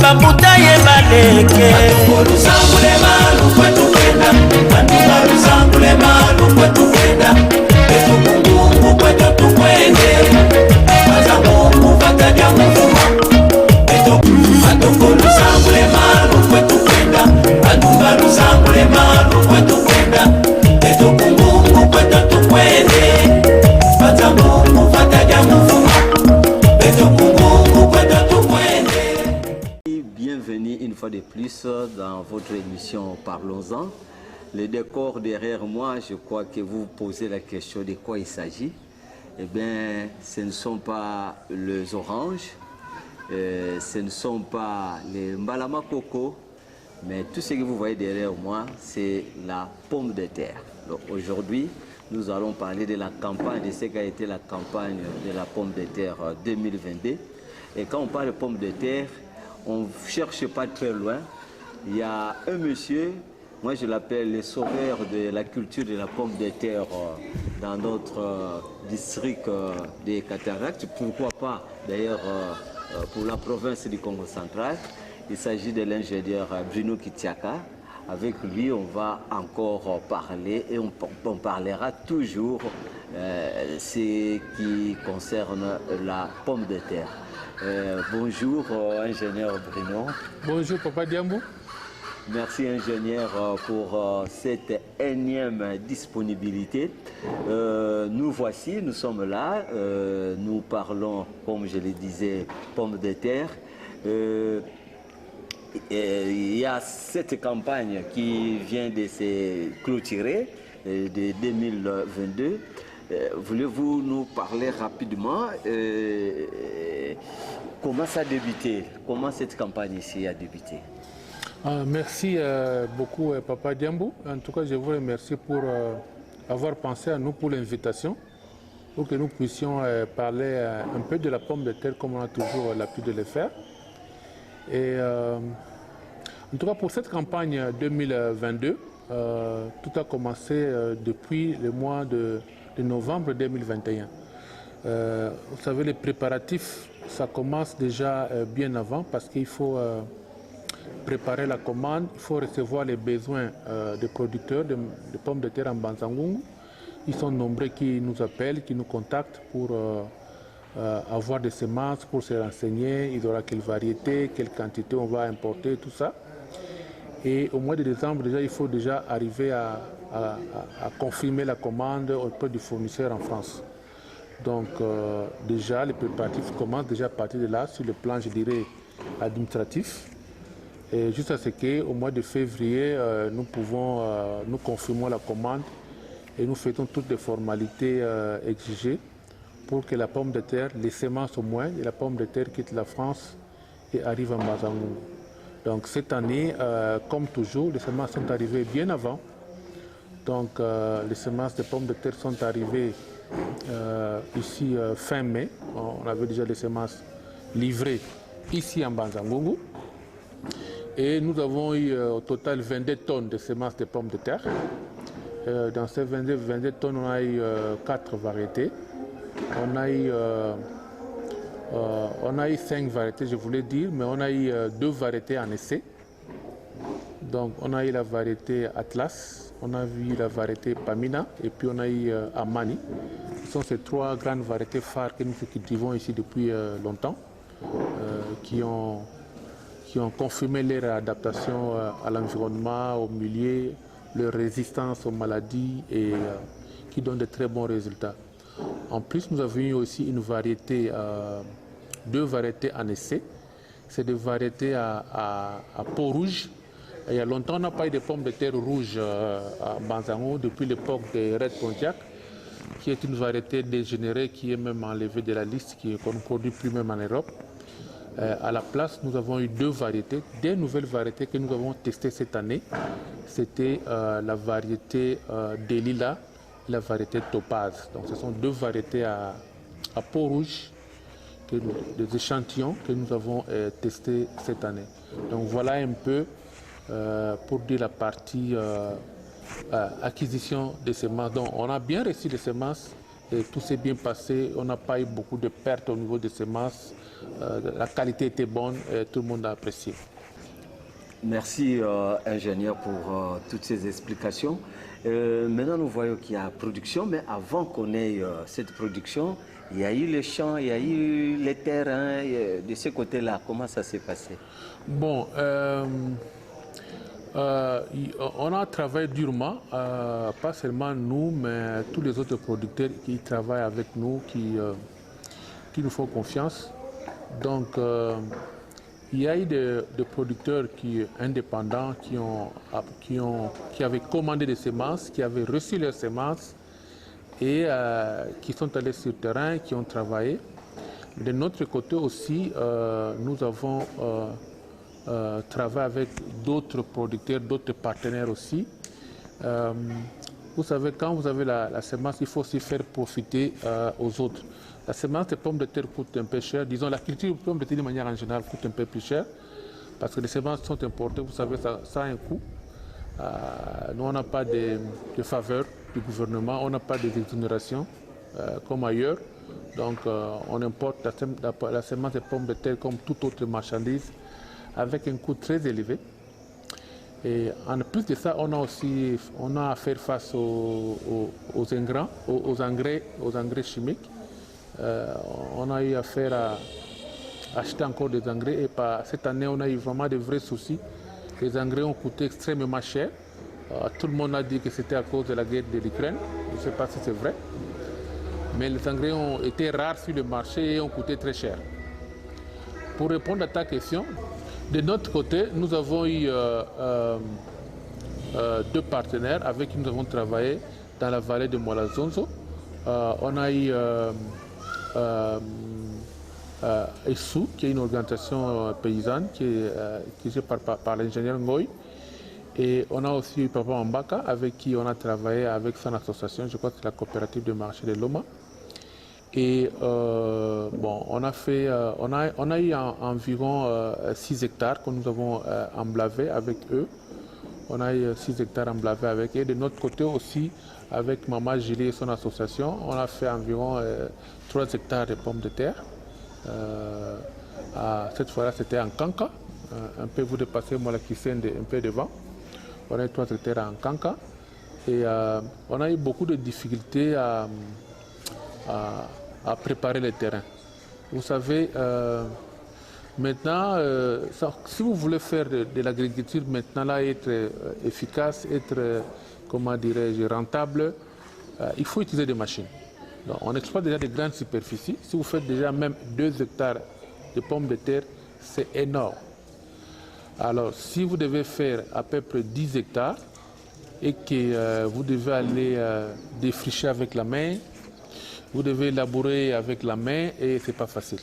bambuta ye baleke atungoluzangule malu kwetu kwenda atungoluzangule malu kwetu kwenda betu mungu kwetu tukwende baza mungu bataja muvuma betu atungoluzangule malu kwetu kwenda atungoluzangule malu kwetu kwenda betu mungu kwetu tukwende baza mungu bataja muvuma betu mungu kwetu tukwende. Bienvenue une fois de plus dans votre émission Parlons-en. Le décor derrière moi, je crois que vous posez la question de quoi il s'agit. Eh bien, ce ne sont pas les oranges, ce ne sont pas les mbalama coco, mais tout ce que vous voyez derrière moi, c'est la pomme de terre. Donc aujourd'hui, nous allons parler de la campagne, de ce qu'a été la campagne de la pomme de terre 2022. Et quand on parle de pomme de terre, on ne cherche pas très loin. Il y a un monsieur, moi je l'appelle le sauveur de la culture de la pomme de terre dans notre district des Cataractes. Pourquoi pas d'ailleurs pour la province du Congo central. Il s'agit de l'ingénieur Bruno Kitiaka. Avec lui, on va encore parler et on parlera toujours ce qui concerne la pomme de terre. Bonjour ingénieur Bruno. Bonjour Papa Diambo. Merci ingénieur pour cette énième disponibilité. Nous voici, nous sommes là, nous parlons, comme je le disais, pomme de terre. Il y a cette campagne qui vient de se clôturer de 2022. Voulez-vous nous parler rapidement comment ça a débuté? Comment cette campagne ici a débuté? Merci beaucoup Papa Diambo. En tout cas, je vous remercie pour avoir pensé à nous pour l'invitation, pour que nous puissions parler un peu de la pomme de terre comme on a toujours l'habitude de le faire. Et en tout cas, pour cette campagne 2022, tout a commencé depuis le mois de novembre 2021. Vous savez, les préparatifs, ça commence déjà bien avant parce qu'il faut préparer la commande, il faut recevoir les besoins des producteurs de pommes de terre en Banzangungu. Ils sont nombreux qui nous appellent, qui nous contactent pour avoir des semences, pour se renseigner, il y aura quelle variété, quelle quantité on va importer, tout ça. Et au mois de décembre, déjà, il faut déjà arriver à confirmer la commande auprès du fournisseur en France. Donc déjà, les préparatifs commencent déjà à partir de là, sur le plan, je dirais, administratif. Et jusqu'à ce qu'au mois de février, nous pouvons, nous confirmons la commande et nous faisons toutes les formalités exigées pour que la pomme de terre, les semences au moins, et la pomme de terre quitte la France et arrive en Banzangungu. Donc cette année, comme toujours, les semences sont arrivées bien avant. Donc les semences de pommes de terre sont arrivées ici fin mai. On avait déjà les semences livrées ici en Banzangungu. Et nous avons eu au total 22 tonnes de semences de pommes de terre. Dans ces 22 tonnes, on a eu 4 variétés. On a eu 5 variétés, je voulais dire, mais on a eu 2 variétés en essai. Donc on a eu la variété Atlas, on a vu la variété Pamina et puis on a eu Amani. Ce sont ces 3 grandes variétés phares que nous cultivons ici depuis longtemps, qui ont confirmé leur adaptation à l'environnement, au milieu, leur résistance aux maladies et qui donnent de très bons résultats. En plus, nous avons eu aussi une variété, 2 variétés en essai. C'est des variétés à peau rouge. Il y a longtemps, on n'a pas eu de pommes de terre rouges à Banzangungu depuis l'époque de Red Pontiac, qui est une variété dégénérée qui est même enlevée de la liste, qu'on ne produit plus même en Europe. À la place, nous avons eu 2 variétés, des nouvelles variétés que nous avons testées cette année. C'était la variété Delila et la variété Topaz. Donc ce sont 2 variétés à peau rouge, des échantillons que nous avons testés cette année. Donc voilà un peu pour dire la partie acquisition des semences. Donc on a bien reçu les semences et tout s'est bien passé. On n'a pas eu beaucoup de pertes au niveau des semences. la qualité était bonne et tout le monde a apprécié. Merci, ingénieur, pour toutes ces explications. Maintenant, nous voyons qu'il y a production, mais avant qu'on ait cette production, il y a eu les champs, il y a eu les terrains. De ce côté-là, comment ça s'est passé? Bon, on a travaillé durement, pas seulement nous, mais tous les autres producteurs qui travaillent avec nous, qui nous font confiance. Donc, il y a eu des producteurs indépendants qui avaient commandé des semences, qui avaient reçu leurs semences et qui sont allés sur le terrain, qui ont travaillé. De notre côté aussi, nous avons travaillé avec d'autres producteurs, d'autres partenaires aussi. Vous savez, quand vous avez la semence, il faut aussi faire profiter aux autres. La semence de pommes de terre coûte un peu cher. Disons, la culture de pommes de terre de manière en général coûte un peu plus cher parce que les semences sont importées. Vous savez, ça a un coût. Nous, on n'a pas de faveur du gouvernement, on n'a pas d'exonération comme ailleurs. Donc, on importe la semence de pommes de terre comme toute autre marchandise avec un coût très élevé. Et en plus de ça, on a à faire face aux engrais chimiques. On a eu affaire à acheter encore des engrais et cette année, on a eu vraiment de vrais soucis. Les engrais ont coûté extrêmement cher. Tout le monde a dit que c'était à cause de la guerre de l'Ukraine. Je ne sais pas si c'est vrai. Mais les engrais ont été rares sur le marché et ont coûté très cher. Pour répondre à ta question, de notre côté, nous avons eu deux partenaires avec qui nous avons travaillé dans la vallée de Mwalazonzo. On a eu ESSU, qui est une organisation paysanne qui est gérée par l'ingénieur Ngoy. Et on a aussi eu Papa Mbaka, avec qui on a travaillé avec son association, je crois que c'est la coopérative de marché de Loma. Et bon, on a eu environ 6 hectares que nous avons emblavés avec eux. On a eu 6 hectares emblavés avec eux. Et de notre côté aussi, avec Maman Gilles et son association, on a fait environ 3 hectares de pommes de terre. Cette fois-là, c'était en Kanka. Un peu vous dépassez moi la Kisende un peu devant. On a eu 3 hectares en Kanka. Et on a eu beaucoup de difficultés à préparer le terrain. Vous savez, maintenant, si vous voulez faire de l'agriculture maintenant là, être efficace, être, comment dirais-je, rentable, il faut utiliser des machines. Donc, on exploite déjà des grandes superficies. Si vous faites déjà même 2 hectares de pommes de terre, c'est énorme. Alors, si vous devez faire à peu près 10 hectares et que vous devez aller défricher avec la main, vous devez labourer avec la main et ce n'est pas facile.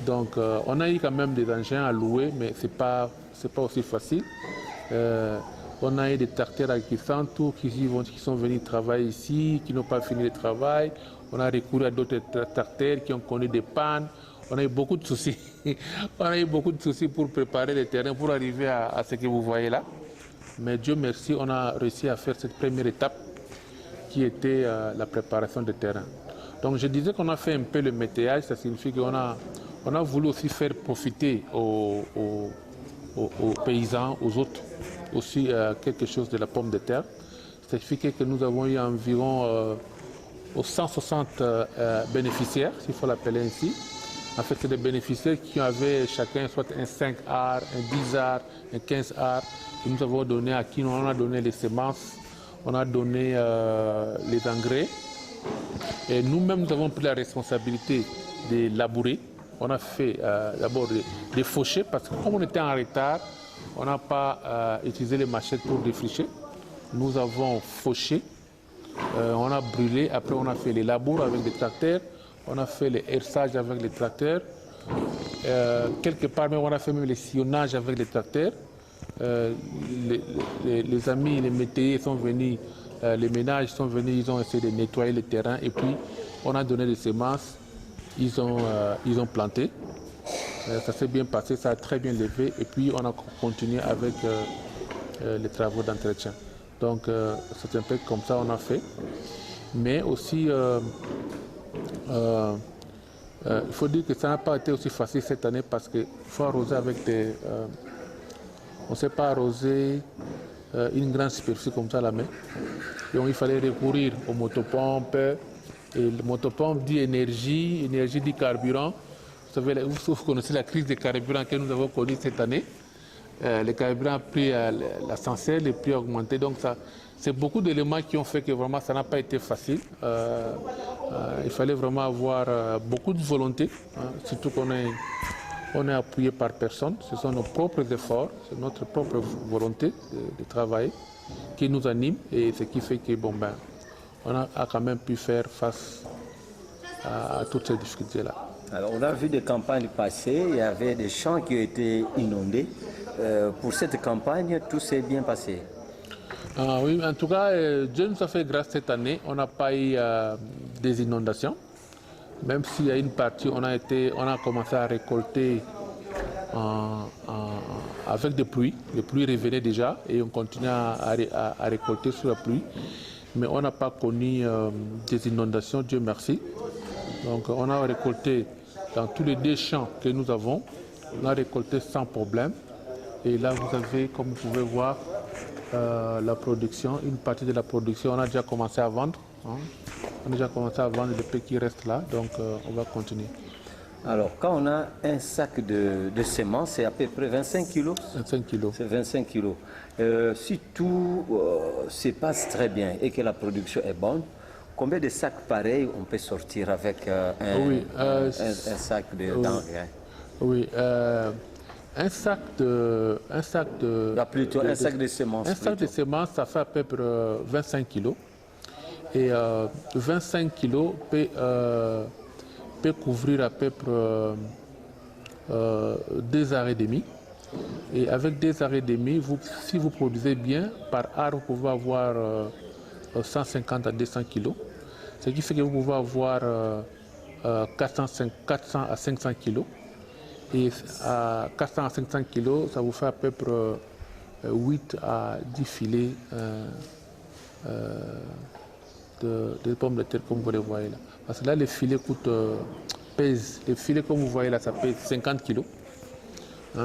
Donc, on a eu quand même des engins à louer, mais ce n'est pas aussi facile. On a eu des tracteurs qui sont venus travailler ici, qui n'ont pas fini le travail. On a recouru à d'autres tracteurs qui ont connu des pannes. On a eu beaucoup de soucis. On a eu beaucoup de soucis pour préparer le terrain, pour arriver à ce que vous voyez là. Mais Dieu merci, on a réussi à faire cette première étape qui était la préparation du terrain. Donc je disais qu'on a fait un peu le métayage, ça signifie qu'on a voulu aussi faire profiter aux paysans, aux autres, aussi quelque chose de la pomme de terre. Ça signifie que nous avons eu environ 160 bénéficiaires, s'il faut l'appeler ainsi. En fait, c'est des bénéficiaires qui avaient chacun soit un 5 arts, un 10 arts, un 15 arts. Et nous avons donné à qui on a donné les semences, on a donné les engrais. Et nous-mêmes, nous avons pris la responsabilité de labourer. On a fait d'abord des fauchés parce que comme on était en retard, on n'a pas utilisé les machettes pour défricher. Nous avons fauché, on a brûlé, après on a fait les labours avec des tracteurs, on a fait les herçages avec les tracteurs. Quelque part même, on a fait même les sillonnages avec les tracteurs. Les amis, les métayers sont venus, les ménages sont venus, ils ont essayé de nettoyer le terrain et puis on a donné des semences, ils ont planté. Ça s'est bien passé, ça a très bien levé et puis on a continué avec les travaux d'entretien. Donc c'est un peu comme ça on a fait. Mais aussi Il faut dire que ça n'a pas été aussi facile cette année parce qu'il faut arroser avec des... on ne sait pas arroser une grande superficie comme ça à la main. Donc il fallait recourir aux motopompes. Et le motopompe dit énergie, énergie dit carburant. Vous savez, vous connaissez la crise des carburants que nous avons connue cette année. Les carburants ont pris l'ascenseur, les prix ont augmenté. Donc c'est beaucoup d'éléments qui ont fait que vraiment ça n'a pas été facile. Il fallait vraiment avoir beaucoup de volonté, surtout qu'on est appuyé par personne. Ce sont nos propres efforts, c'est notre propre volonté de travailler qui nous anime et ce qui fait que on a quand même pu faire face à toutes ces difficultés-là. Alors, on a vu des campagnes passées, il y avait des champs qui ont été inondés. Pour cette campagne, tout s'est bien passé. Oui, en tout cas, Dieu nous a fait grâce cette année. On n'a pas eu des inondations. Même s'il y a une partie, on a commencé à récolter avec des pluies. Les pluies revenaient déjà et on continue à récolter sous la pluie. Mais on n'a pas connu des inondations, Dieu merci. Donc on a récolté dans tous les 2 champs que nous avons, on a récolté sans problème. Et là vous avez, comme vous pouvez voir, la production, une partie de la production, on a déjà commencé à vendre. On a déjà commencé à vendre le peu qui reste là, donc on va continuer. Alors, quand on a un sac de semences, c'est à peu près 25 kilos. 25 kilos. C'est 25 kilos. Si tout se passe très bien et que la production est bonne, combien de sacs pareils on peut sortir avec un sac de denrées? Oui, un sac de semences. Un sac de semences, ça fait à peu près 25 kilos. Et 25 kilos peut couvrir à peu près 2 heures et demie. Et avec 2 heures et demie, si vous produisez bien, par arbre, vous pouvez avoir 150 à 200 kilos. Ce qui fait que vous pouvez avoir 400 à 500 kilos. Et à 400 à 500 kilos, ça vous fait à peu près 8 à 10 filets de pommes de terre, comme vous les voyez là. Parce que là, les filets pèsent. Les filets, comme vous voyez là, ça pèse 50 kilos.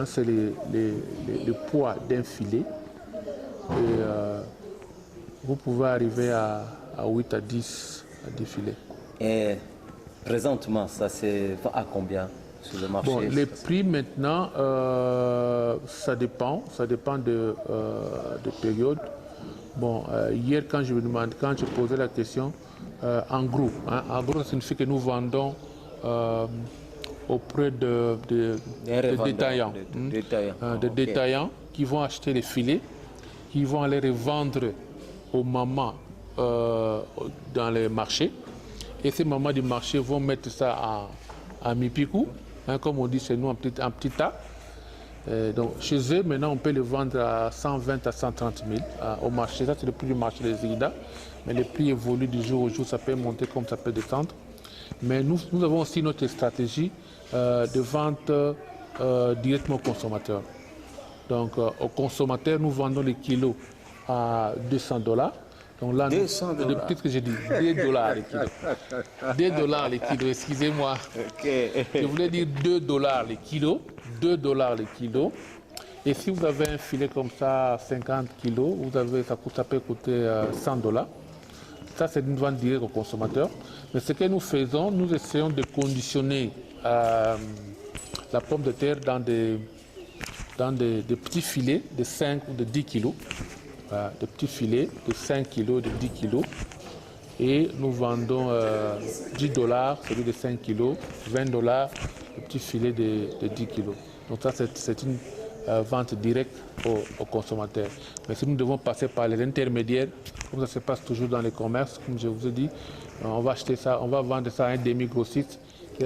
C'est le poids d'un filet. Et vous pouvez arriver à 8 à 10 filets. Et présentement, ça c'est à combien sur le marché? Bon, les prix maintenant, ça dépend de période. Bon, hier quand je posais la question, en gros, en gros, ça signifie que nous vendons auprès de détaillants, de détaillants qui vont acheter les filets, qui vont aller revendre aux mamans dans les marchés. Et ces mamans du marché vont mettre ça à mi-picou, comme on dit chez nous, en petit tas. Donc chez eux, maintenant, on peut le vendre à 120 à 130 000 au marché. Ça, c'est le prix du marché des Zigida. Mais les prix évoluent du jour au jour, ça peut monter comme ça peut descendre. Mais nous avons aussi notre stratégie de vente directement aux consommateurs. Donc aux consommateurs, nous vendons les kilos à $200. Donc là, peut-être que j'ai dit $2 les kilos. $2 les kilos, excusez-moi. Okay. Je voulais dire $2 les kilos. $2 les kilos. Et si vous avez un filet comme ça, 50 kilos, ça peut coûter $100. Ça, c'est une vente directe aux consommateurs. Mais ce que nous faisons, nous essayons de conditionner la pomme de terre dans des petits filets de 5 ou de 10 kilos. Des petits filets de 5 kilos, de 10 kilos. Et nous vendons $10, celui de 5 kilos, $20, le petit filet de 10 kilos. Donc ça, c'est une vente directe aux consommateurs. Mais si nous devons passer par les intermédiaires, comme ça se passe toujours dans les commerces, comme je vous ai dit, on va acheter ça, on va vendre ça à un demi-grossiste qui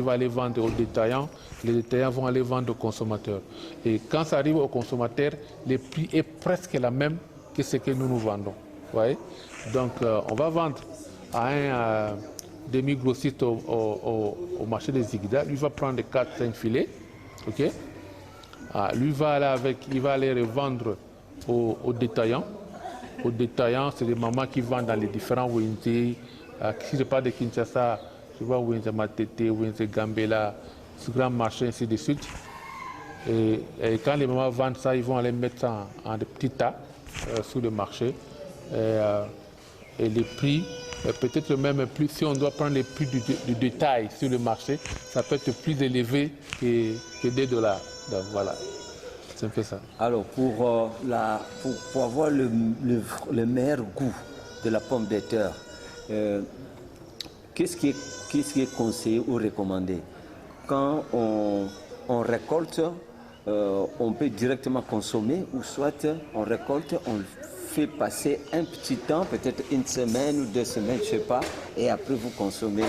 va aller vendre aux détaillants. Les détaillants vont aller vendre aux consommateurs. Et quand ça arrive aux consommateurs, le prix est presque la même que ce que nous vendons. Voyez? Donc on va vendre à un demi-grossiste au marché des Zigida. Lui va prendre 4-5 filets. Okay? Lui va aller revendre aux détaillants. Aux détaillants, c'est des mamans qui vendent dans les différents Wendy. Si je parle de Kinshasa, Tu vois, Windsor Matete, Windsor Gambela, ce grand marché, ainsi de suite. Et quand les mamans vendent ça, ils vont aller mettre ça en des petits tas sur le marché. Et les prix, peut-être même plus, si on doit prendre les prix du détail sur le marché, ça peut être plus élevé que $2. Donc voilà, c'est un peu ça. Alors, pour avoir le meilleur goût de la pomme de terre, qu'est-ce qui est conseillé ou recommandé? Quand on récolte, on peut directement consommer, ou soit on récolte, on fait passer un petit temps, peut-être 1 semaine ou 2 semaines, je ne sais pas, et après vous consommez.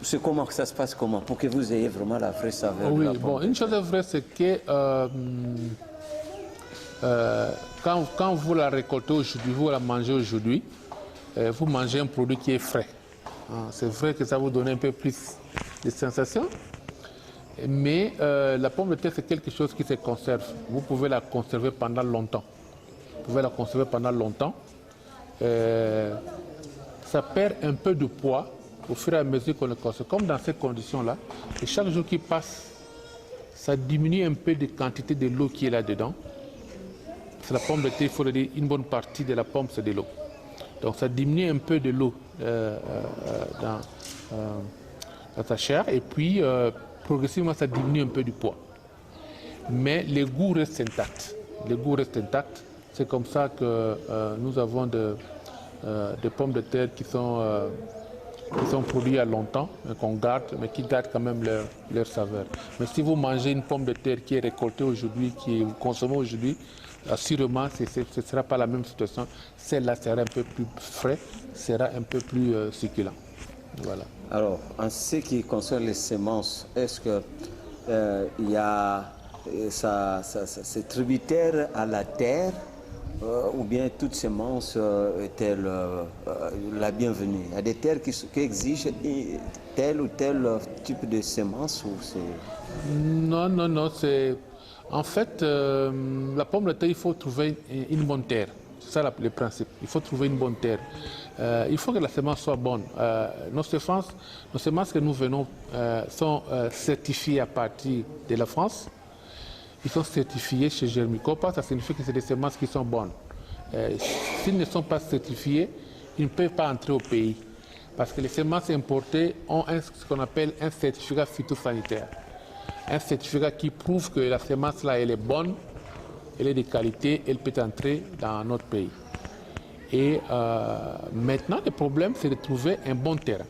C'est comment que ça se passe, comment, pour que vous ayez vraiment la vraie saveur? Oui, bon, une chose est vraie, c'est que quand vous la récoltez aujourd'hui, vous la mangez aujourd'hui, vous mangez un produit qui est frais. C'est vrai que ça vous donne un peu plus de sensations, mais la pomme de terre, c'est quelque chose qui se conserve. Vous pouvez la conserver pendant longtemps. Ça perd un peu de poids au fur et à mesure qu'on le consomme. Comme dans ces conditions-là, et chaque jour qui passe, ça diminue un peu de quantité de l'eau qui est là-dedans. C'est la pomme de terre, il faut le dire, une bonne partie de la pomme, c'est de l'eau. Donc ça diminue un peu de l'eau dans sa chair, et puis progressivement ça diminue un peu du poids. Mais le goût reste intact. C'est comme ça que nous avons des pommes de terre qui sont produites à longtemps, qu'on garde, mais qui gardent quand même leur saveur. Mais si vous mangez une pomme de terre qui est récoltée aujourd'hui, qui est consommée aujourd'hui, assurément, ce ne sera pas la même situation. Celle-là sera un peu plus frais, sera un peu plus succulent. Voilà. Alors, en ce qui concerne les semences, est-ce que c'est tributaire à la terre, ou bien toute semence est-elle la bienvenue? Il y a des terres qui exigent tel ou tel type de semence, ou c'est... Non, c'est... En fait, la pomme de terre, il faut trouver une bonne terre. C'est ça le principe. Il faut trouver une bonne terre. Il faut que la semence soit bonne. Nos semences que nous venons sont certifiées à partir de la France. Ils sont certifiés chez Germicopa. Ça signifie que c'est des semences qui sont bonnes. S'ils ne sont pas certifiés, ils ne peuvent pas entrer au pays. Parce que les semences importées ont ce qu'on appelle un certificat phytosanitaire. Un certificat qui prouve que la semence là, elle est bonne, elle est de qualité, elle peut entrer dans notre pays. Et maintenant, le problème, c'est de trouver un bon terrain.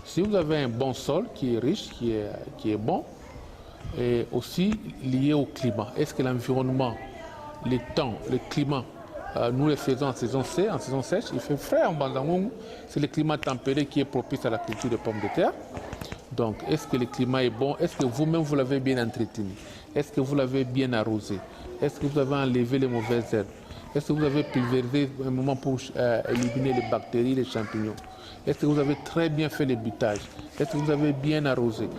Si vous avez un bon sol qui est riche, qui est bon, et aussi lié au climat. Est-ce que l'environnement, le temps, le climat, nous le faisons en saison sèche, il fait frais en Bandangou, c'est le climat tempéré qui est propice à la culture de pommes de terre. Donc, est-ce que le climat est bon? Est-ce que vous-même, vous l'avez bien entretenu? Est-ce que vous l'avez bien arrosé? Est-ce que vous avez enlevé les mauvaises herbes? Est-ce que vous avez pulvérisé un moment pour éliminer les bactéries, les champignons? Est-ce que vous avez très bien fait le butage? Est-ce que vous avez bien arrosé?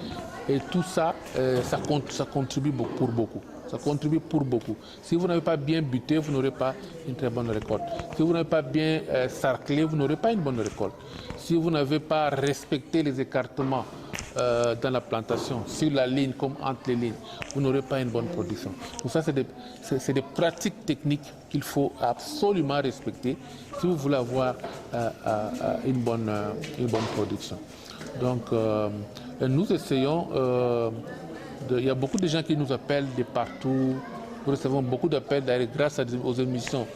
Et tout ça, ça contribue pour beaucoup. Ça contribue pour beaucoup. Si vous n'avez pas bien buté, vous n'aurez pas une très bonne récolte. Si vous n'avez pas bien sarclé, vous n'aurez pas une bonne récolte. Si vous n'avez pas respecté les écartements dans la plantation, sur la ligne comme entre les lignes, vous n'aurez pas une bonne production. Donc ça, c'est des pratiques techniques qu'il faut absolument respecter si vous voulez avoir une bonne production. Donc, nous essayons, il y a beaucoup de gens qui nous appellent de partout. Nous recevons beaucoup d'appels grâce aux émissions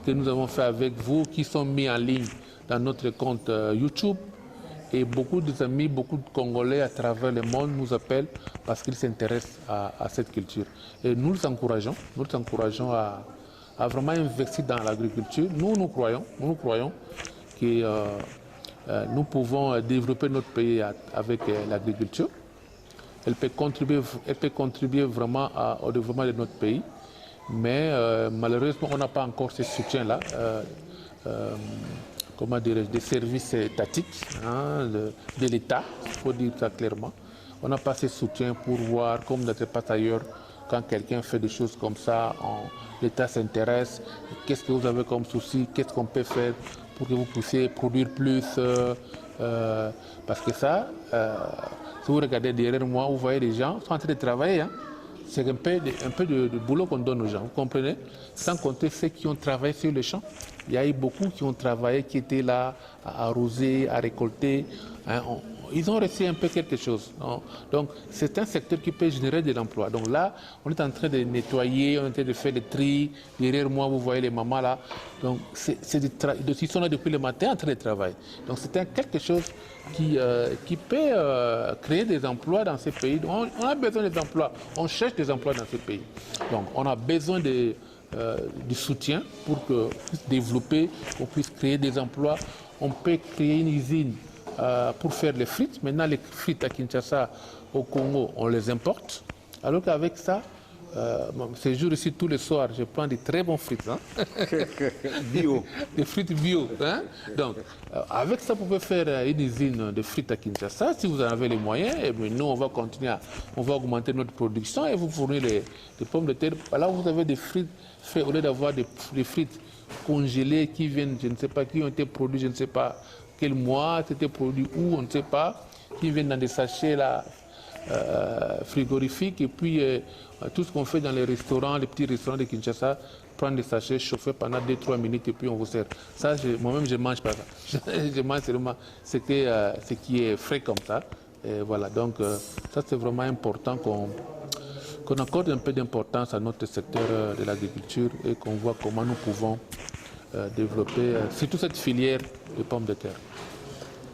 que nous avons fait avec vous, qui sont mis en ligne dans notre compte YouTube. Et beaucoup d'amis, beaucoup de Congolais à travers le monde nous appellent parce qu'ils s'intéressent à cette culture. Et nous les encourageons à vraiment investir dans l'agriculture. Nous croyons que nous pouvons développer notre pays avec l'agriculture. Elle peut contribuer vraiment au développement de notre pays. Mais malheureusement, on n'a pas encore ce soutien-là. Comment dirais-je, des services étatiques de l'État, il faut dire ça clairement. On n'a pas ce soutien pour voir, comme dans pas ailleurs, quand quelqu'un fait des choses comme ça, l'État s'intéresse, qu'est-ce que vous avez comme souci, qu'est-ce qu'on peut faire pour que vous puissiez produire plus. Parce que ça, si vous regardez derrière moi, vous voyez les gens sont en train de travailler. Hein. C'est un peu de boulot qu'on donne aux gens, vous comprenez? Sans compter ceux qui ont travaillé sur le champ. Il y a eu beaucoup qui ont travaillé, qui étaient là à arroser, à récolter. Hein. Ils ont reçu un peu quelque chose. Non? Donc, c'est un secteur qui peut générer de l'emploi. Donc là, on est en train de nettoyer, on est en train de faire le tri. Derrière moi, vous voyez les mamans là. Donc, ils sont là depuis le matin en train de travailler. Donc, c'est quelque chose qui peut créer des emplois dans ces pays. On a besoin des emplois. On cherche des emplois dans ces pays. Donc, on a besoin du soutien pour qu'on puisse développer, qu'on puisse créer des emplois. On peut créer une usine pour faire les frites. Maintenant, les frites à Kinshasa, au Congo, on les importe. Alors qu'avec ça, ces jours-ci, tous les soirs, je prends des très bons frites. Hein? Bio. Des frites bio. Hein? Donc, avec ça, vous pouvez faire une usine de frites à Kinshasa. Si vous en avez les moyens, et bien, nous, on va continuer, on va augmenter notre production et vous fournir les pommes de terre. Là, vous avez des frites faits, au lieu d'avoir des frites congelées qui viennent, je ne sais pas, qui ont été produites, je ne sais pas quel mois, c'était produit où, on ne sait pas, qui viennent dans des sachets là, frigorifiques. Et puis, tout ce qu'on fait dans les restaurants, les petits restaurants de Kinshasa, prendre des sachets, chauffer pendant 2-3 minutes et puis on vous sert. Ça, moi-même, je ne mange pas ça. Je mange seulement ce qui est frais comme ça. Et voilà, donc ça, c'est vraiment important qu'on accorde un peu d'importance à notre secteur de l'agriculture et qu'on voit comment nous pouvons développer surtout cette filière de pommes de terre.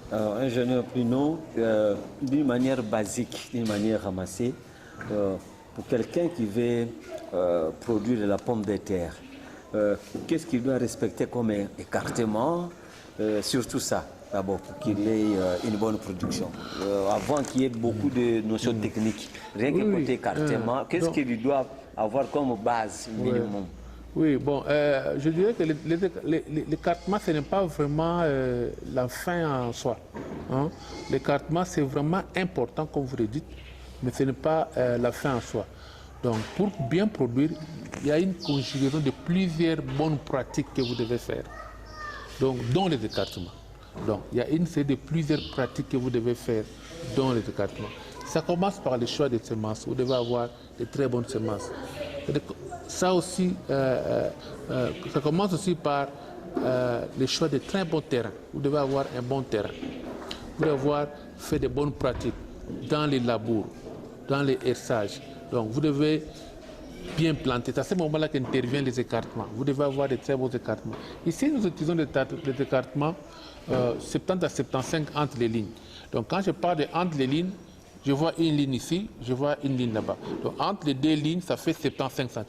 Alors, ingénieur Pino, d'une manière basique, d'une manière ramassée, pour quelqu'un qui veut produire de la pomme de terre, qu'est-ce qu'il doit respecter comme écartement, surtout ça, d'abord, pour qu'il ait une bonne production, avant qu'il y ait beaucoup de notions techniques. Rien que côté écartement, qu'est-ce qu'il doit avoir comme base minimum? Oui, bon, je dirais que l'écartement, ce n'est pas vraiment la fin en soi. Hein. L'écartement, c'est vraiment important, comme vous le dites, mais ce n'est pas la fin en soi. Donc, pour bien produire, il y a une conjugaison de plusieurs bonnes pratiques que vous devez faire, donc, dont les écartements. Donc, il y a une série de plusieurs pratiques que vous devez faire, dont les écartements. Ça commence par le choix des semences. Vous devez avoir de très bonnes semences. Ça aussi, ça commence aussi par le choix de très bons terrains. Vous devez avoir un bon terrain. Vous devez avoir fait de bonnes pratiques dans les labours, dans les hersages. Donc, vous devez bien planter. C'est à ce moment-là qu'interviennent les écartements. Vous devez avoir de très bons écartements. Ici, nous utilisons des écartements 70 à 75 entre les lignes. Donc, quand je parle de entre les lignes, je vois une ligne ici, je vois une ligne là-bas. Donc, entre les deux lignes, ça fait 75 cm.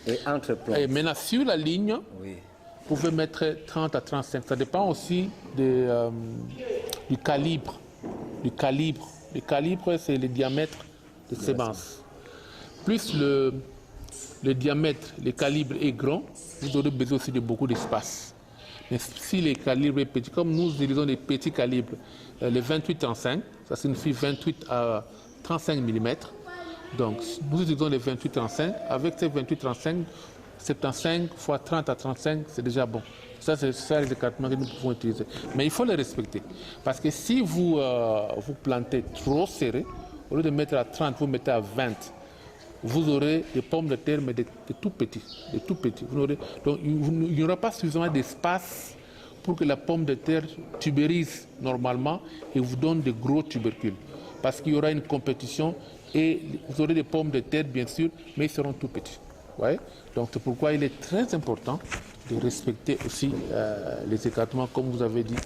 Et entre plantes. Et maintenant, sur la ligne, oui, vous pouvez mettre 30 à 35. Ça dépend aussi du calibre. Le calibre, c'est le diamètre de sémence. Plus le diamètre, le calibre est grand, vous aurez besoin aussi de beaucoup d'espace. Mais si le calibre est petit, comme nous utilisons des petits calibres, les 28-35, ça signifie 28 à 35 mm. Donc, nous utilisons les 28-35. Avec ces 28-35, 75 x 30 à 35, c'est déjà bon. Ça, c'est ça les écartements que nous pouvons utiliser. Mais il faut les respecter. Parce que si vous plantez trop serré, au lieu de mettre à 30, vous mettez à 20, vous aurez des pommes de terre, mais de tout petits. Donc, il n'y aura pas suffisamment d'espace pour que la pomme de terre tubérise normalement et vous donne de gros tubercules. Parce qu'il y aura une compétition et vous aurez des pommes de terre, bien sûr, mais ils seront tout petits. Ouais? Donc, c'est pourquoi il est très important de respecter aussi les écartements, comme vous avez dit,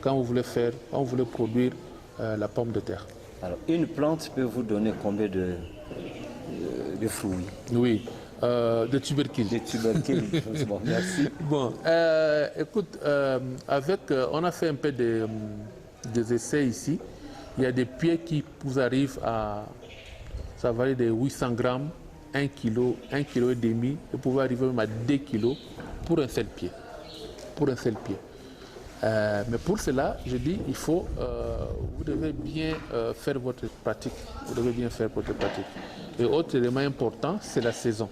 quand vous voulez produire la pomme de terre. Alors, une plante peut vous donner combien de fruits? Oui, de tubercules. De tubercules, bon, merci. Bon, écoute, on a fait un peu des essais ici. Il y a des pieds qui vous arrivent ça varie de 800 grammes, 1 kg, 1,5 kg, et vous pouvez arriver même à 2 kg pour un seul pied. Mais pour cela, je dis, vous devez bien faire votre pratique. Et autre élément important, c'est la saison.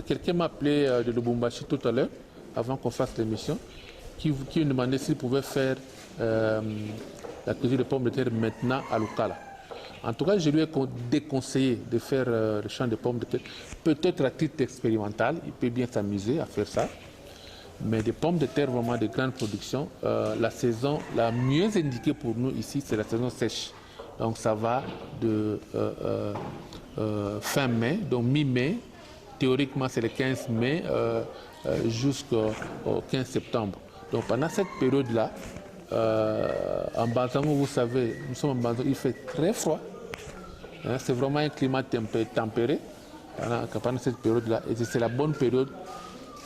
Quelqu'un m'a appelé de Lubumbashi tout à l'heure. avant qu'on fasse l'émission, qui me demandait s'il pouvait faire la culture de pommes de terre maintenant à Lukala. En tout cas, je lui ai déconseillé de faire le champ de pommes de terre. Peut-être à titre expérimental, il peut bien s'amuser à faire ça. Mais des pommes de terre vraiment de grande production, la saison la mieux indiquée pour nous ici, c'est la saison sèche. Donc ça va de fin mai, donc mi-mai, théoriquement c'est le 15 mai jusqu'au 15 septembre. Donc pendant cette période-là, en Banzango, vous savez, nous sommes en Banzango, il fait très froid. Hein, c'est vraiment un climat tempéré pendant cette période-là. Et c'est la bonne période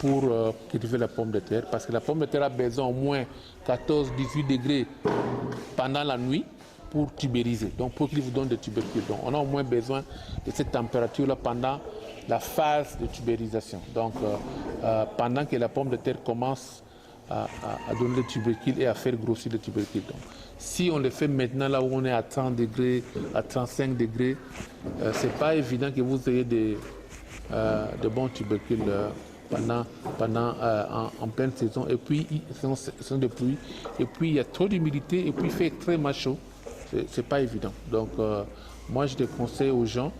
pour cultiver la pomme de terre, parce que la pomme de terre a besoin au moins 14-18 degrés pendant la nuit pour tubériser, donc pour qu'il vous donne des tubercules. Donc on a au moins besoin de cette température-là pendant la phase de tubérisation. Donc pendant que la pomme de terre commence à donner des tubercules et à faire grossir les tubercules. Donc, si on le fait maintenant là où on est à 30 degrés, à 35 degrés, c'est pas évident que vous ayez de bons tubercules en pleine saison. Et puis, saison de pluie, et puis il y a trop d'humidité, et puis il fait extrêmement chaud. C'est pas évident. Donc, moi, je conseille aux gens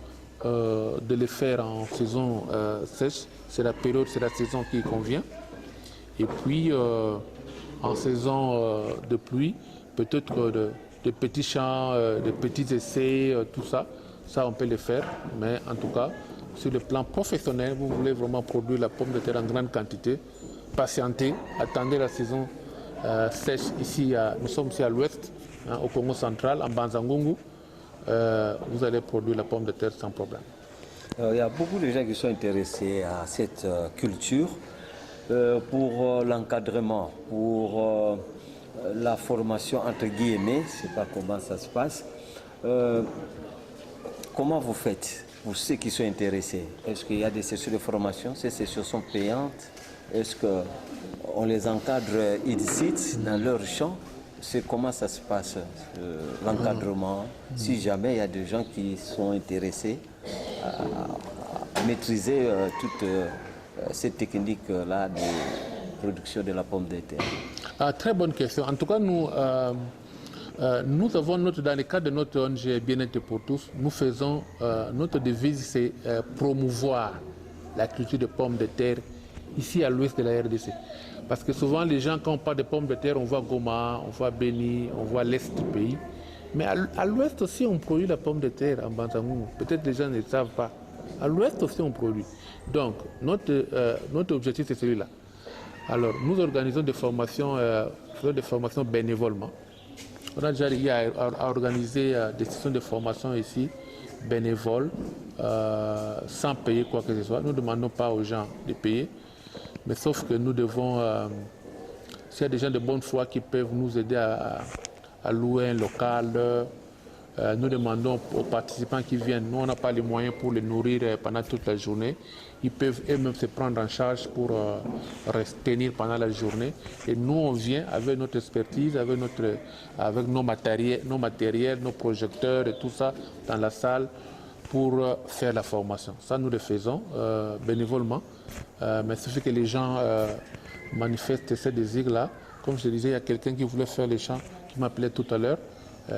de le faire en saison sèche. C'est la saison qui convient. Et puis, en saison de pluie, peut-être de petits champs, de petits essais, tout ça, on peut le faire. Mais en tout cas, sur le plan professionnel, vous voulez vraiment produire la pomme de terre en grande quantité, patientez, attendez la saison sèche. Ici, nous sommes ici à l'ouest, hein, au Congo central, en Banzangungu. Vous allez produire la pomme de terre sans problème. Il y a beaucoup de gens qui sont intéressés à cette culture. Pour l'encadrement, pour la formation entre guillemets, je ne sais pas comment ça se passe. Comment vous faites pour ceux qui sont intéressés? Est-ce qu'il y a des sessions de formation? Ces sessions sont payantes? Est-ce qu'on les encadre ici, dans leur champ? Comment ça se passe, l'encadrement, si jamais il y a des gens qui sont intéressés à maîtriser toute cette technique-là de production de la pomme de terre? Très bonne question. En tout cas, nous avons dans le cadre de notre ONG Bien-être pour tous, nous faisons, notre devise, c'est promouvoir la culture de pommes de terre ici à l'ouest de la RDC. Parce que souvent, les gens, quand on parle de pommes de terre, on voit Goma, on voit Beni, on voit l'est du pays. Mais à l'ouest aussi, on produit la pomme de terre en Banzangungu. Peut-être les gens ne le savent pas. À l'ouest aussi, on produit. Donc, notre objectif, c'est celui-là. Alors, nous organisons des formations bénévolement. On a déjà eu à organiser des sessions de formation ici, bénévoles, sans payer quoi que ce soit. Nous ne demandons pas aux gens de payer, mais sauf que nous devons, s'il y a des gens de bonne foi qui peuvent nous aider à louer un local, nous demandons aux participants qui viennent, nous on n'a pas les moyens pour les nourrir pendant toute la journée, ils peuvent eux-mêmes se prendre en charge pour tenir pendant la journée. Et nous on vient avec notre expertise, avec nos matériels, nos projecteurs et tout ça dans la salle pour faire la formation. Ça nous le faisons bénévolement, mais il suffit que les gens manifestent ce désir-là. Comme je disais, il y a quelqu'un qui voulait faire les champs, qui m'appelait tout à l'heure.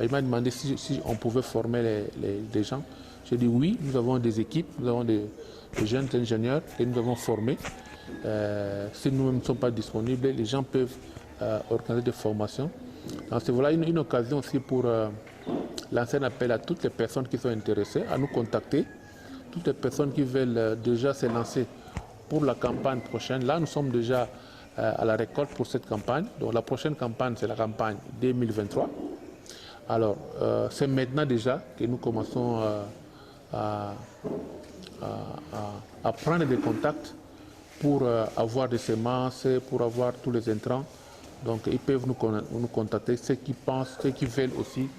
Il m'a demandé si on pouvait former les gens. J'ai dit oui, nous avons des équipes, nous avons des jeunes ingénieurs que nous avons formés. Si nous-mêmes ne sommes pas disponibles, les gens peuvent organiser des formations. Donc c'est voilà une occasion aussi pour lancer un appel à toutes les personnes qui sont intéressées à nous contacter, toutes les personnes qui veulent déjà se lancer pour la campagne prochaine. Là, nous sommes déjà à la récolte pour cette campagne. Donc la prochaine campagne, c'est la campagne 2023. Alors, c'est maintenant déjà que nous commençons à prendre des contacts pour avoir des semences, pour avoir tous les intrants. Donc, ils peuvent nous contacter, ceux qui pensent, ceux qui veulent aussi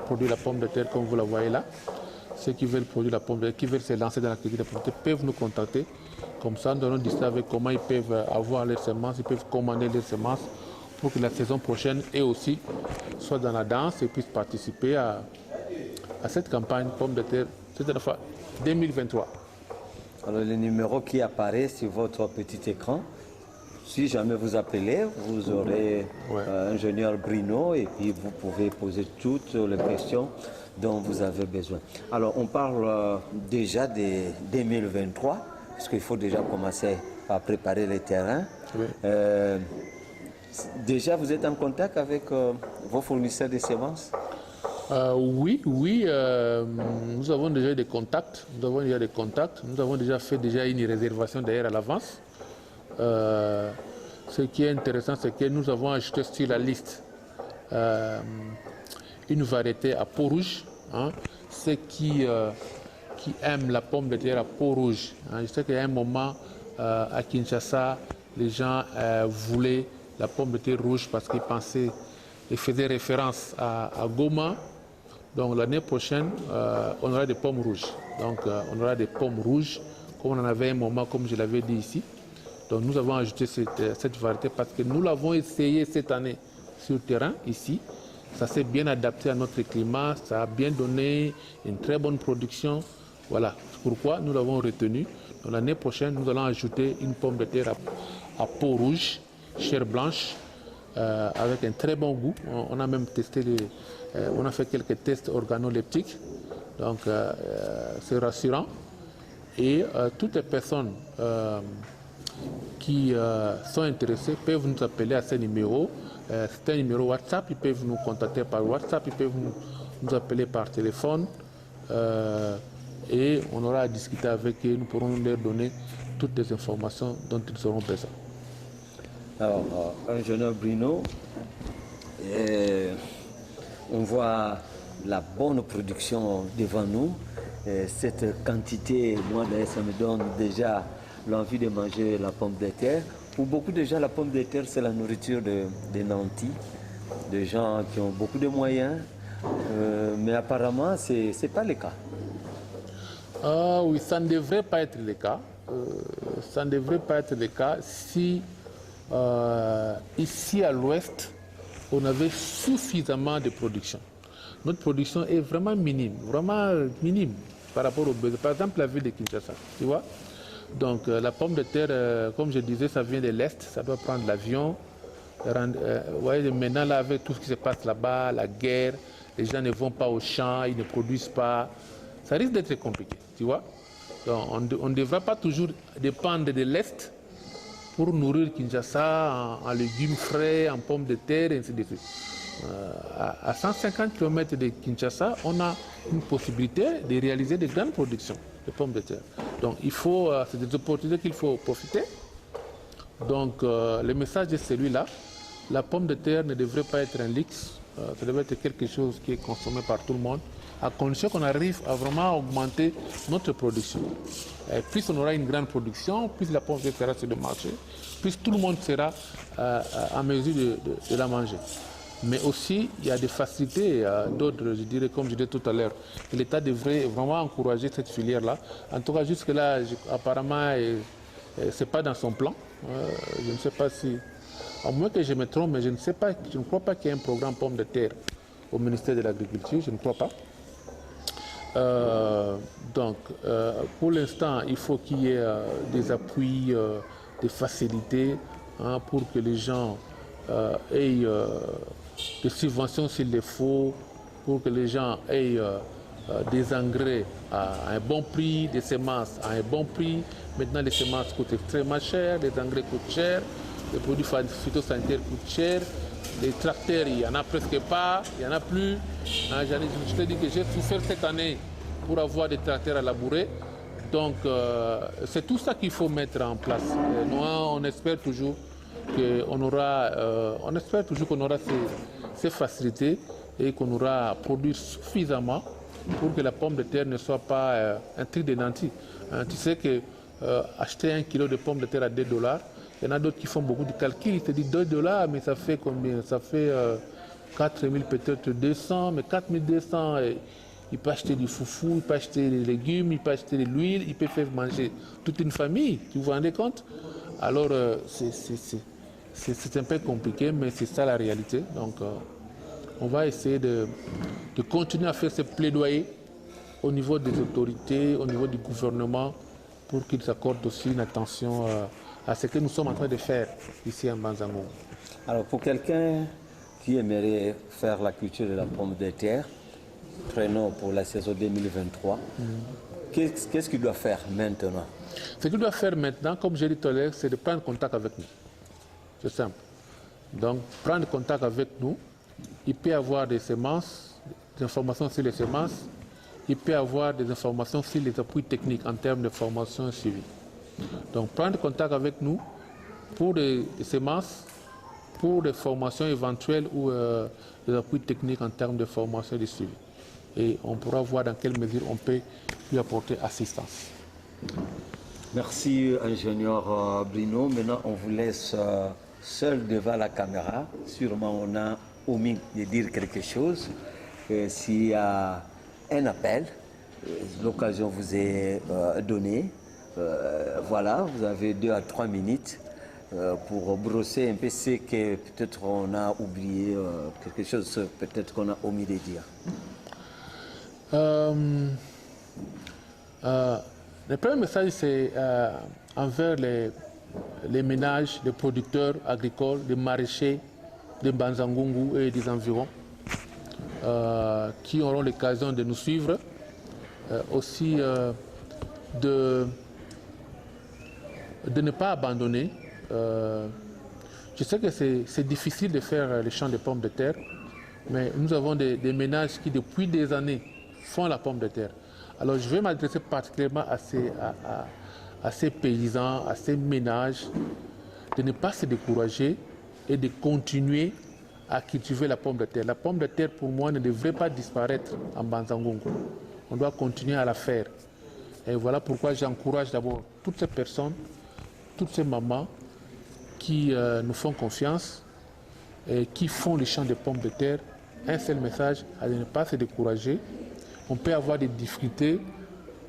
produire la pomme de terre comme vous la voyez là. Ceux qui veulent produire la pomme de terre, qui veulent se lancer dans la culture de la pomme de terre, peuvent nous contacter. Comme ça, nous allons discuter avec comment ils peuvent avoir les semences, ils peuvent commander les semences pour que la saison prochaine, eux aussi, soient dans la danse et puissent participer à cette campagne pomme de terre, cette fois 2023. Alors le numéro qui apparaît sur votre petit écran, si jamais vous appelez, vous aurez ingénieur Bruno et puis vous pouvez poser toutes les questions dont vous avez besoin. Alors, on parle déjà de 2023, parce qu'il faut déjà commencer à préparer les terrains. Oui. Déjà, vous êtes en contact avec vos fournisseurs de semences? Oui, nous avons déjà des contacts. Nous avons déjà fait une réservation d'ailleurs à l'avance. Ce qui est intéressant, c'est que nous avons ajouté sur la liste une variété à peau rouge. Hein. Ceux qui aiment la pomme de terre à peau rouge. Hein. Je sais qu'il y a un moment à Kinshasa, les gens voulaient la pomme de terre rouge parce qu'ils pensaient et faisaient référence à Goma. Donc l'année prochaine, on aura des pommes rouges. Donc on aura des pommes rouges, comme on en avait un moment, comme je l'avais dit ici. Donc nous avons ajouté cette variété parce que nous l'avons essayé cette année sur le terrain, ici. Ça s'est bien adapté à notre climat, ça a bien donné une très bonne production. Voilà pourquoi nous l'avons retenu. Donc l'année prochaine, nous allons ajouter une pomme de terre à peau rouge, chair blanche, avec un très bon goût. On a même testé, on a fait quelques tests organoleptiques, donc c'est rassurant. Et toutes les personnes qui sont intéressées peuvent nous appeler à ce numéro. C'est un numéro WhatsApp, ils peuvent nous contacter par WhatsApp, ils peuvent nous appeler par téléphone et on aura à discuter avec eux, nous pourrons leur donner toutes les informations dont ils auront besoin. Alors, ingénieur Bruno, on voit la bonne production devant nous. Cette quantité, moi d'ailleurs, ça me donne déjà l'envie de manger la pomme de terre. Pour beaucoup de gens, la pomme de terre, c'est la nourriture des nantis, des gens qui ont beaucoup de moyens. Mais apparemment, ce n'est pas le cas. Oui, ça ne devrait pas être le cas. Ça ne devrait pas être le cas si ici à l'ouest, on avait suffisamment de production. Notre production est vraiment minime par rapport aux besoins. Par exemple, la ville de Kinshasa, tu vois. Donc la pomme de terre, comme je disais, ça vient de l'Est, ça doit prendre l'avion. Voyez, maintenant, là, avec tout ce qui se passe là-bas, la guerre, les gens ne vont pas au champ, ils ne produisent pas. Ça risque d'être compliqué, tu vois. Donc, on ne devrait pas toujours dépendre de l'Est pour nourrir Kinshasa en légumes frais, en pommes de terre, et ainsi de suite. À 150 km de Kinshasa, on a une possibilité de réaliser de grandes productions de pommes de terre. Donc il faut, c'est des opportunités qu'il faut profiter. Donc le message est celui-là. La pomme de terre ne devrait pas être un luxe, ça devrait être quelque chose qui est consommé par tout le monde, à condition qu'on arrive à vraiment augmenter notre production. Et plus on aura une grande production, plus la pomme de terre sera sur le marché, plus tout le monde sera en mesure de la manger. Mais aussi, il y a des facilités d'autres, je dirais, comme je disais tout à l'heure. L'État devrait vraiment encourager cette filière-là. En tout cas, jusque-là, apparemment, ce n'est pas dans son plan. Je ne sais pas si... À moins que je me trompe, mais je ne crois pas qu'il y ait un programme pomme de terre au ministère de l'Agriculture. Je ne crois pas. Donc, pour l'instant, il faut qu'il y ait des appuis, des facilités pour que les gens aient des subventions s'il le faut, pour que les gens aient des engrais à un bon prix, des semences à un bon prix. Maintenant, les semences coûtent extrêmement cher, les engrais coûtent cher, les produits phytosanitaires coûtent cher, les tracteurs, il n'y en a presque pas, il n'y en a plus. Je te dis que j'ai souffert cette année pour avoir des tracteurs à labourer. Donc, c'est tout ça qu'il faut mettre en place. Nous, on espère toujours qu'on aura, ces facilités et qu'on aura produit suffisamment pour que la pomme de terre ne soit pas un truc de nantis. Tu sais que acheter 1 kilo de pommes de terre à $2, il y en a d'autres qui font beaucoup de calculs. Ils te disent $2, mais ça fait combien? Ça fait 4 000, peut-être 200, mais 4 200, il peut acheter du foufou, il peut acheter des légumes, il peut acheter de l'huile, il peut faire manger toute une famille. Tu vous rendez compte? Alors, c'est un peu compliqué, mais c'est ça la réalité. Donc, on va essayer de continuer à faire ce plaidoyer au niveau des autorités, au niveau du gouvernement, pour qu'ils accordent aussi une attention à ce que nous sommes en train de faire ici en Mbanza-Ngungu. Alors pour quelqu'un qui aimerait faire la culture de la pomme de terre, prenons pour la saison 2023, qu'est-ce qu'il doit faire maintenant? Ce qu'il doit faire maintenant, comme j'ai dit tout à l'heure, c'est de prendre contact avec nous. C'est simple. Donc, prendre contact avec nous, il peut avoir des semences, des informations sur les semences, il peut avoir des informations sur les appuis techniques en termes de formation et suivi. Donc, prendre contact avec nous pour des semences, pour des formations éventuelles ou des appuis techniques en termes de formation et de suivi. Et on pourra voir dans quelle mesure on peut lui apporter assistance. Merci, ingénieur Bruno. Maintenant, on vous laisse seul devant la caméra. Sûrement, on a omis de dire quelque chose. S'il y a un appel, l'occasion vous est donnée. Voilà, vous avez 2 à 3 minutes pour brosser un peu ce que peut-être on a oublié, quelque chose peut-être qu'on a omis de dire. Le premier message, c'est envers les ménages, les producteurs agricoles, les maraîchers de Mbanza-Ngungu et des environs qui auront l'occasion de nous suivre. Aussi de ne pas abandonner. Je sais que c'est difficile de faire les champs de pommes de terre, mais nous avons des ménages qui depuis des années font la pomme de terre. Alors je vais m'adresser particulièrement à ces paysans, à ces ménages, de ne pas se décourager et de continuer à cultiver la pomme de terre. La pomme de terre, pour moi, ne devrait pas disparaître en Mbanza-Ngungu. On doit continuer à la faire. Et voilà pourquoi j'encourage d'abord toutes ces personnes, toutes ces mamans qui nous font confiance et qui font les champs de pommes de terre. Un seul message, à ne pas se décourager. On peut avoir des difficultés,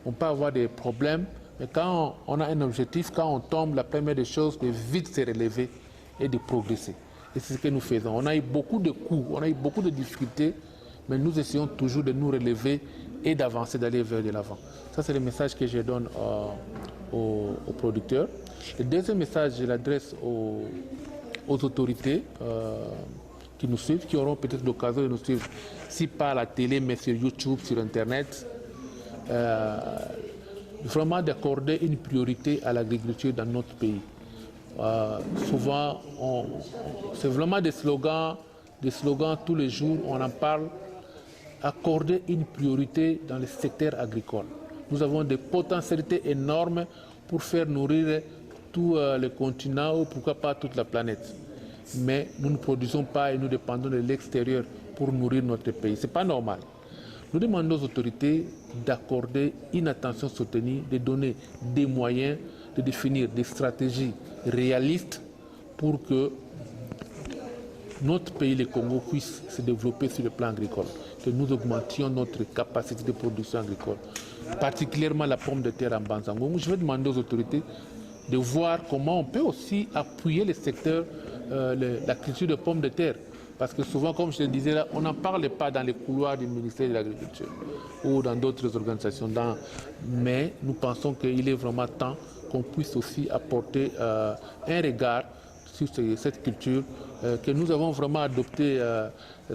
on peut avoir des problèmes, mais quand on a un objectif, quand on tombe, la première des choses, de vite se relever et de progresser. Et c'est ce que nous faisons. On a eu beaucoup de coups, on a eu beaucoup de difficultés, mais nous essayons toujours de nous relever et d'avancer, d'aller vers de l'avant. Ça, c'est le message que je donne aux producteurs. Le deuxième message, je l'adresse aux autorités qui nous suivent, qui auront peut-être l'occasion de nous suivre, si par la télé, mais sur YouTube, sur Internet, vraiment d'accorder une priorité à l'agriculture dans notre pays. Souvent, c'est vraiment des slogans tous les jours, on en parle, accorder une priorité dans le secteur agricole. Nous avons des potentialités énormes pour faire nourrir tout le continent ou pourquoi pas toute la planète. Mais nous ne produisons pas et nous dépendons de l'extérieur pour nourrir notre pays. Ce n'est pas normal. Nous demandons aux autorités d'accorder une attention soutenue, de donner des moyens, de définir des stratégies réalistes pour que notre pays, le Congo, puisse se développer sur le plan agricole, que nous augmentions notre capacité de production agricole, particulièrement la pomme de terre en Mbanza-Ngungu. Je vais demander aux autorités de voir comment on peut aussi appuyer le secteur, la culture de pommes de terre. Parce que souvent, comme je le disais là, on n'en parle pas dans les couloirs du ministère de l'Agriculture ou dans d'autres organisations. Mais nous pensons qu'il est vraiment temps qu'on puisse aussi apporter un regard sur cette culture que nous avons vraiment adoptée.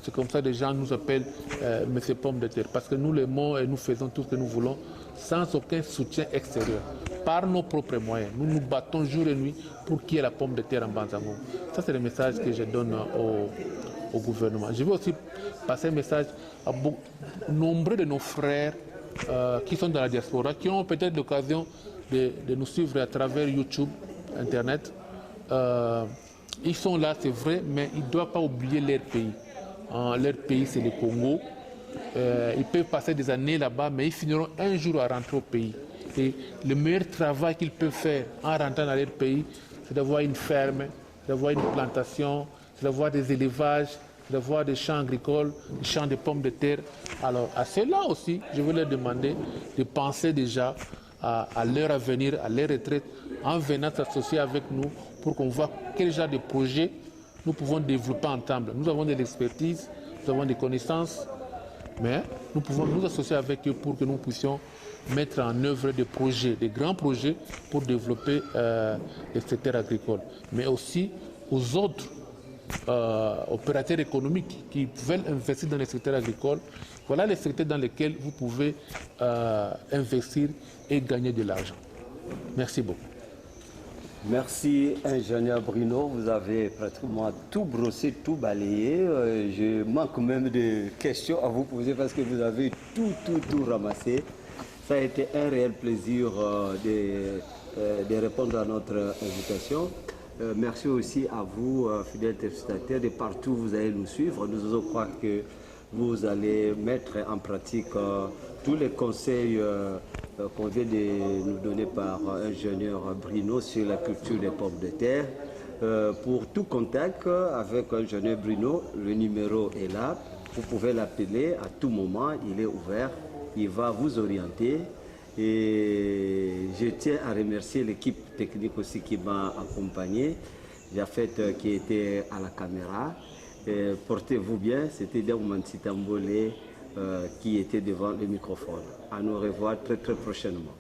C'est comme ça que les gens nous appellent Monsieur Pomme de terre. Parce que nous l'aimons et nous faisons tout ce que nous voulons sans aucun soutien extérieur. Par nos propres moyens. Nous nous battons jour et nuit pour qu'il y ait la pomme de terre en Mbanza-Ngungu. Ça, c'est le message que je donne au gouvernement. Je veux aussi passer un message à nombreux de nos frères qui sont dans la diaspora, qui ont peut-être l'occasion de nous suivre à travers YouTube, Internet. Ils sont là, c'est vrai, mais ils ne doivent pas oublier leur pays. Leur pays, c'est le Congo. Ils peuvent passer des années là-bas, mais ils finiront un jour à rentrer au pays. Et le meilleur travail qu'ils peuvent faire en rentrant dans leur pays, c'est d'avoir une ferme, d'avoir une plantation, c'est d'avoir des élevages, d'avoir des champs agricoles, des champs de pommes de terre. Alors, à ceux-là aussi, je veux leur demander de penser déjà à leur avenir, à leur retraite, en venant s'associer avec nous pour qu'on voit quel genre de projet nous pouvons développer ensemble. Nous avons de l'expertise, nous avons des connaissances, mais nous pouvons nous associer avec eux pour que nous puissions mettre en œuvre des projets, des grands projets pour développer le secteur agricole, mais aussi aux autres opérateurs économiques qui veulent investir dans le secteur agricole. Voilà les secteurs dans lesquels vous pouvez investir et gagner de l'argent. Merci beaucoup. Merci, ingénieur Bruno. Vous avez pratiquement tout brossé, tout balayé. Je manque même de questions à vous poser parce que vous avez tout ramassé. Ça a été un réel plaisir de répondre à notre invitation. Merci aussi à vous, fidèles téléspectateurs, de partout où vous allez nous suivre. Nous osons croire que vous allez mettre en pratique tous les conseils qu'on vient de nous donner par ingénieur Bruno sur la culture des pommes de terre. Pour tout contact avec ingénieur Bruno, le numéro est là. Vous pouvez l'appeler à tout moment, il est ouvert, il va vous orienter. Et je tiens à remercier l'équipe technique aussi qui m'a accompagné, Jafet qui était à la caméra. Portez-vous bien, c'était Diamanti Tambole qui était devant le microphone. À nous revoir très prochainement.